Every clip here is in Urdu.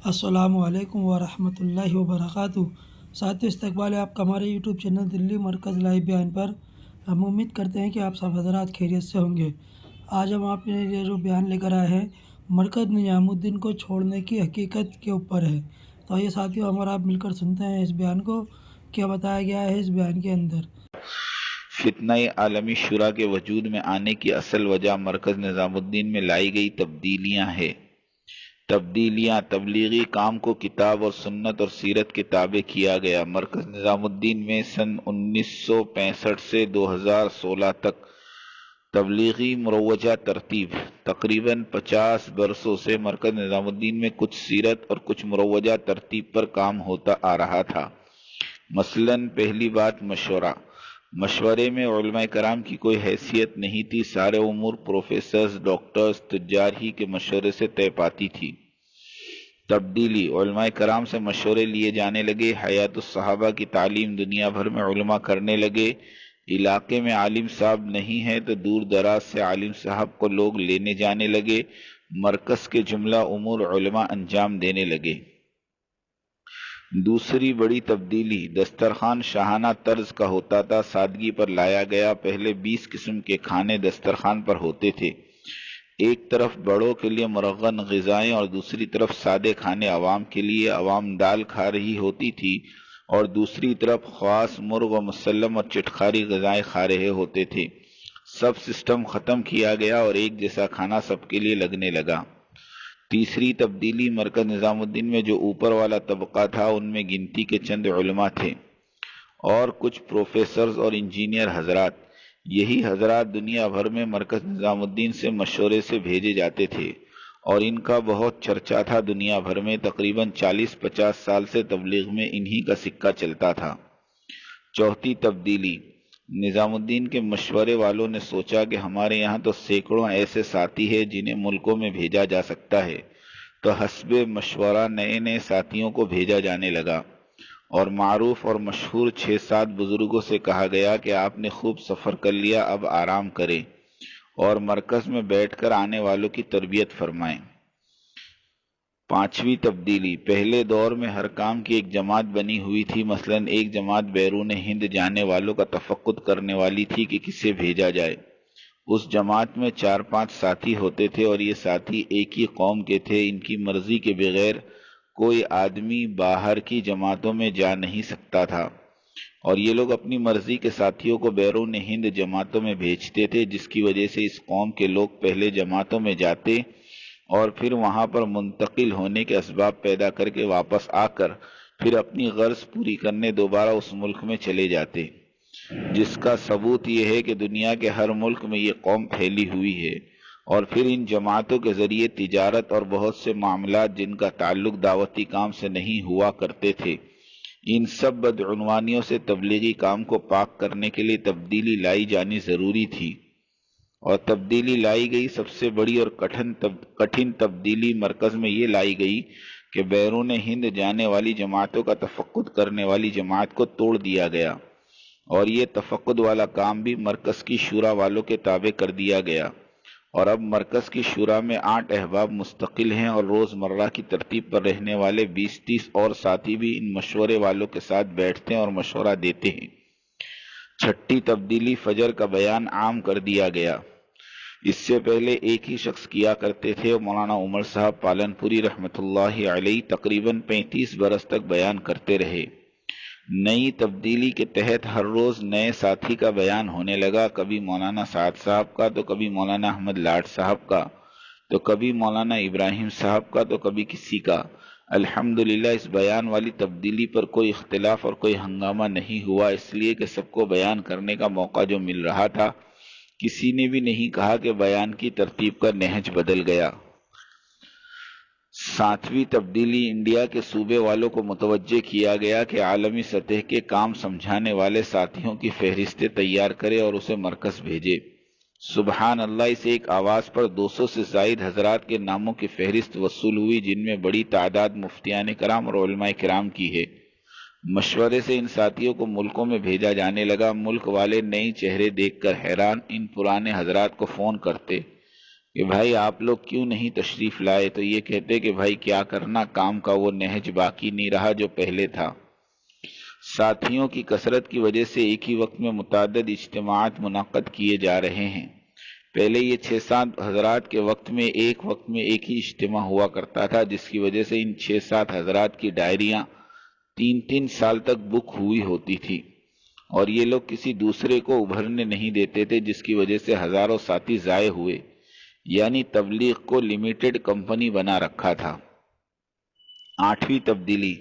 السلام علیکم ورحمۃ اللہ وبرکاتہ۔ ساتھ استقبال ہے آپ کا ہمارے یوٹیوب چینل دلی مرکز لائیو بیان پر۔ ہم امید کرتے ہیں کہ آپ سب حضرات خیریت سے ہوں گے۔ آج ہم آپ کے لیے جو بیان لے کر آئے ہیں مرکز نظام الدین کو چھوڑنے کی حقیقت کے اوپر ہے۔ تو یہ ساتھیوں ہمارا آپ مل کر سنتے ہیں اس بیان کو، کیا بتایا گیا ہے اس بیان کے اندر۔ فتنہ عالمی شورا کے وجود میں آنے کی اصل وجہ مرکز نظام الدین میں لائی گئی تبدیلیاں ہیں۔ تبدیلیاں تبلیغی کام کو کتاب اور سنت اور سیرت کے تابع کیا گیا۔ مرکز نظام الدین میں سن 1965 سے 2016 تک تبلیغی مروجہ ترتیب تقریباً 50 برسوں سے مرکز نظام الدین میں کچھ سیرت اور کچھ مروجہ ترتیب پر کام ہوتا آ رہا تھا۔ مثلاً پہلی بات مشورے میں علماء کرام کی کوئی حیثیت نہیں تھی، سارے امور پروفیسرز، ڈاکٹرز، تجار ہی کے مشورے سے طے پاتی تھی۔ تبدیلی علماء کرام سے مشورے لیے جانے لگے، حیات الصحابہ کی تعلیم دنیا بھر میں علماء کرنے لگے۔ علاقے میں عالم صاحب نہیں ہے تو دور دراز سے عالم صاحب کو لوگ لینے جانے لگے، مرکز کے جملہ امور علماء انجام دینے لگے۔ دوسری بڑی تبدیلی دسترخوان شاہانہ طرز کا ہوتا تھا، سادگی پر لایا گیا۔ پہلے 20 قسم کے کھانے دسترخوان پر ہوتے تھے، ایک طرف بڑوں کے لیے مرغن غذائیں اور دوسری طرف سادے کھانے عوام کے لیے۔ عوام دال کھا رہی ہوتی تھی اور دوسری طرف خواص، مرغ و مسلم اور چٹخاری غذائیں کھا رہے ہوتے تھے۔ سب سسٹم ختم کیا گیا اور ایک جیسا کھانا سب کے لیے لگنے لگا۔ تیسری تبدیلی مرکز نظام الدین میں جو اوپر والا طبقہ تھا ان میں گنتی کے چند علماء تھے اور کچھ پروفیسرز اور انجینئر حضرات۔ یہی حضرات دنیا بھر میں مرکز نظام الدین سے مشورے سے بھیجے جاتے تھے اور ان کا بہت چرچا تھا دنیا بھر میں۔ تقریباً 40-50 سال سے تبلیغ میں انہی کا سکہ چلتا تھا۔ چوتھی تبدیلی نظام الدین کے مشورے والوں نے سوچا کہ ہمارے یہاں تو سینکڑوں ایسے ساتھی ہیں جنہیں ملکوں میں بھیجا جا سکتا ہے، تو حسب مشورہ نئے نئے ساتھیوں کو بھیجا جانے لگا اور معروف اور مشہور 6-7 بزرگوں سے کہا گیا کہ آپ نے خوب سفر کر لیا، اب آرام کریں اور مرکز میں بیٹھ کر آنے والوں کی تربیت فرمائیں۔ پانچویں تبدیلی پہلے دور میں ہر کام کی ایک جماعت بنی ہوئی تھی، مثلاً ایک جماعت بیرون ہند جانے والوں کا تفقد کرنے والی تھی کہ کسے بھیجا جائے۔ اس جماعت میں 4-5 ساتھی ہوتے تھے اور یہ ساتھی ایک ہی قوم کے تھے۔ ان کی مرضی کے بغیر کوئی آدمی باہر کی جماعتوں میں جا نہیں سکتا تھا اور یہ لوگ اپنی مرضی کے ساتھیوں کو بیرون ہند جماعتوں میں بھیجتے تھے، جس کی وجہ سے اس قوم کے لوگ پہلے جماعتوں میں جاتے اور پھر وہاں پر منتقل ہونے کے اسباب پیدا کر کے واپس آ کر پھر اپنی غرض پوری کرنے دوبارہ اس ملک میں چلے جاتے، جس کا ثبوت یہ ہے کہ دنیا کے ہر ملک میں یہ قوم پھیلی ہوئی ہے اور پھر ان جماعتوں کے ذریعے تجارت اور بہت سے معاملات جن کا تعلق دعوتی کام سے نہیں ہوا کرتے تھے، ان سب بدعنوانیوں سے تبلیغی کام کو پاک کرنے کے لیے تبدیلی لائی جانی ضروری تھی۔ اور تبدیلی لائی گئی، سب سے بڑی اور کٹھن تبدیلی مرکز میں یہ لائی گئی کہ بیرون ہند جانے والی جماعتوں کا تفقد کرنے والی جماعت کو توڑ دیا گیا اور یہ تفقد والا کام بھی مرکز کی شورا والوں کے تابع کر دیا گیا۔ اور اب مرکز کی شورا میں 8 احباب مستقل ہیں اور روزمرہ کی ترتیب پر رہنے والے 20-30 اور ساتھی بھی ان مشورے والوں کے ساتھ بیٹھتے ہیں اور مشورہ دیتے ہیں۔ چھٹی تبدیلی فجر کا بیان عام کر دیا گیا۔ اس سے پہلے ایک ہی شخص کیا کرتے تھے، مولانا عمر صاحب پالنپوری رحمۃ اللہ علیہ تقریباً 35 برس تک بیان کرتے رہے۔ نئی تبدیلی کے تحت ہر روز نئے ساتھی کا بیان ہونے لگا، کبھی مولانا سعد صاحب کا تو کبھی مولانا احمد لاڈ صاحب کا تو کبھی مولانا ابراہیم صاحب کا تو کبھی کسی کا۔ الحمدللہ اس بیان والی تبدیلی پر کوئی اختلاف اور کوئی ہنگامہ نہیں ہوا، اس لیے کہ سب کو بیان کرنے کا موقع جو مل رہا تھا، کسی نے بھی نہیں کہا کہ بیان کی ترتیب کا نہج بدل گیا۔ ساتویں تبدیلی انڈیا کے صوبے والوں کو متوجہ کیا گیا کہ عالمی سطح کے کام سمجھانے والے ساتھیوں کی فہرستیں تیار کرے اور اسے مرکز بھیجے۔ سبحان اللہ، اس ایک آواز پر 200 سے زائد حضرات کے ناموں کی فہرست وصول ہوئی، جن میں بڑی تعداد مفتیان کرام اور علماء کرام کی ہے۔ مشورے سے ان ساتھیوں کو ملکوں میں بھیجا جانے لگا۔ ملک والے نئی چہرے دیکھ کر حیران، ان پرانے حضرات کو فون کرتے کہ بھائی آپ لوگ کیوں نہیں تشریف لائے، تو یہ کہتے کہ بھائی کیا کرنا، کام کا وہ نہج باقی نہیں رہا جو پہلے تھا۔ ساتھیوں کی کثرت کی وجہ سے ایک ہی وقت میں متعدد اجتماعات منعقد کیے جا رہے ہیں۔ پہلے یہ 6-7 حضرات کے وقت میں ایک ہی اجتماع ہوا کرتا تھا، جس کی وجہ سے ان 6-7 حضرات کی ڈائریاں 3-3 سال تک بک ہوئی ہوتی تھی، اور یہ لوگ کسی دوسرے کو ابھرنے نہیں دیتے تھے، جس کی وجہ سے ہزاروں ساتھی ضائع ہوئے۔ یعنی تبلیغ کو لمیٹڈ کمپنی بنا رکھا تھا۔ 8ویں تبدیلی،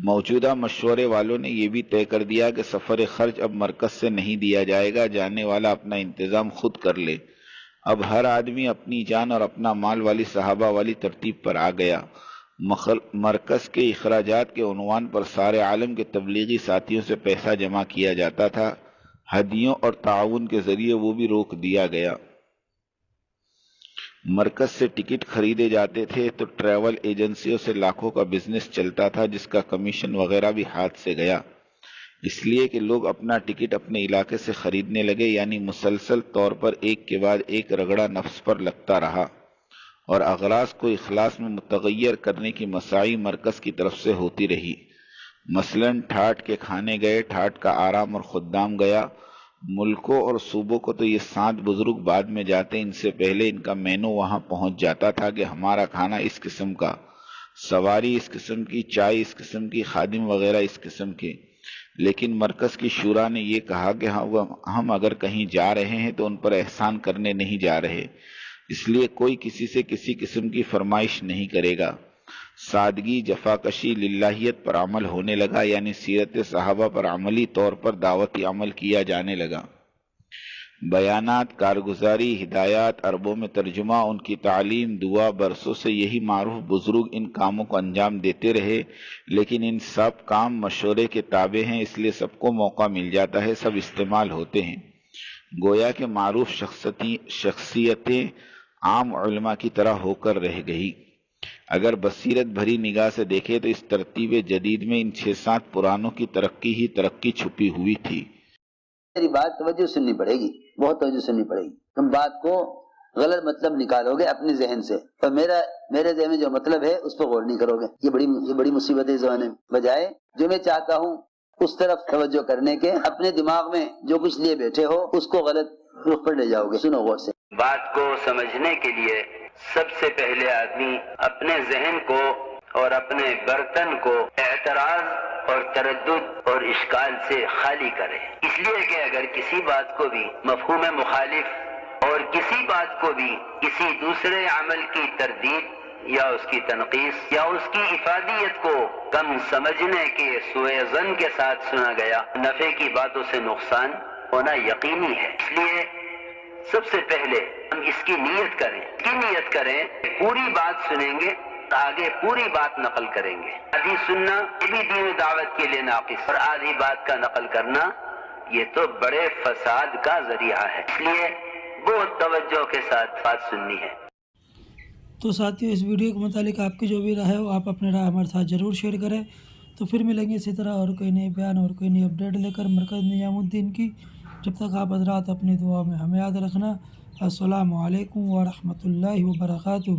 موجودہ مشورے والوں نے یہ بھی طے کر دیا کہ سفر خرچ اب مرکز سے نہیں دیا جائے گا، جانے والا اپنا انتظام خود کر لے۔ اب ہر آدمی اپنی جان اور اپنا مال والی صحابہ والی ترتیب پر آ گیا۔ مرکز کے اخراجات کے عنوان پر سارے عالم کے تبلیغی ساتھیوں سے پیسہ جمع کیا جاتا تھا، ہدیوں اور تعاون کے ذریعے وہ بھی روک دیا گیا۔ مرکز سے ٹکٹ خریدے جاتے تھے تو ٹریول ایجنسیوں سے لاکھوں کا بزنس چلتا تھا، جس کا کمیشن وغیرہ بھی ہاتھ سے گیا، اس لیے کہ لوگ اپنا ٹکٹ اپنے علاقے سے خریدنے لگے، یعنی مسلسل طور پر ایک کے بعد ایک رگڑا نفس پر لگتا رہا، اور اغراض کو اخلاص میں متغیر کرنے کی مساعی مرکز کی طرف سے ہوتی رہی۔ مثلاً ٹھاٹ کے کھانے گئے، ٹھاٹ کا آرام اور خدام گیا۔ ملکوں اور صوبوں کو تو یہ 7 بزرگ بعد میں جاتے، ان سے پہلے ان کا مینو وہاں پہنچ جاتا تھا کہ ہمارا کھانا اس قسم کا، سواری اس قسم کی، چائے اس قسم کی، خادم وغیرہ اس قسم کے۔ لیکن مرکز کی شورا نے یہ کہا کہ ہم اگر کہیں جا رہے ہیں تو ان پر احسان کرنے نہیں جا رہے، اس لیے کوئی کسی سے کسی قسم کی فرمائش نہیں کرے گا۔ سادگی، جفاکشی، للہیت پر عمل ہونے لگا، یعنی سیرت صحابہ پر عملی طور پر دعوتی عمل کیا جانے لگا۔ بیانات، کارگزاری، ہدایات، عربوں میں ترجمہ، ان کی تعلیم، دعا، برسوں سے یہی معروف بزرگ ان کاموں کو انجام دیتے رہے، لیکن ان سب کام مشورے کے تابع ہیں، اس لیے سب کو موقع مل جاتا ہے، سب استعمال ہوتے ہیں۔ گویا کہ معروف شخصیتیں عام علماء کی طرح ہو کر رہ گئی۔ اگر بصیرت بھری نگاہ سے دیکھے تو اس ترتیب جدید میں ان 6-7 پرانوں کی ترقی ہی ترقی چھپی ہوئی تھی۔ میری بات توجہ سننی پڑے گی، بہت توجہ سننی پڑے گی۔ تم بات کو غلط مطلب نکالو گے اپنے ذہن سے، اور میرے ذہن میں جو مطلب ہے اس پہ غور نہیں کرو گے۔ یہ بڑی مصیبت ہے اس زمانے میں۔ بجائے جو میں چاہتا ہوں اس طرف توجہ کرنے کے، اپنے دماغ میں جو کچھ لیے بیٹھے ہو اس کو غلط رخ پر لے جاؤ گے۔ سنو غور سے۔ بات کو سمجھنے کے لیے سب سے پہلے آدمی اپنے ذہن کو اور اپنے برتن کو اعتراض اور تردد اور اشکال سے خالی کرے، اس لیے کہ اگر کسی بات کو بھی مفہوم مخالف اور کسی بات کو بھی کسی دوسرے عمل کی تردید یا اس کی تنقیص یا اس کی افادیت کو کم سمجھنے کے سوء ظن کے ساتھ سنا گیا، نفع کی باتوں سے نقصان ہونا یقینی ہے۔ اس لیے سب سے پہلے ہم اس کی نیت کریں، پوری بات سنیں گے، آگے پوری بات نقل کریں گے۔ آدھی سننا یہ بھی دین و دعوت کے لیے ناقص، اور آدھی بات کا نقل کرنا یہ تو بڑے فساد کا ذریعہ ہے، اس لیے بہت توجہ کے ساتھ بات سننی ہے۔ تو ساتھیو، اس ویڈیو کے متعلق آپ کی جو بھی رائے ہے وہ آپ اپنے رائے ہمارے ساتھ ضرور شیئر کریں۔ تو پھر ملیں گے اسی طرح اور کوئی نئے بیان اور کوئی نئی اپڈیٹ لے کر مرکز نظام الدین کی۔ جب تک آپ حضرات اپنی دعا میں ہمیں یاد رکھنا۔ السلام علیکم ورحمۃ اللہ وبرکاتہ۔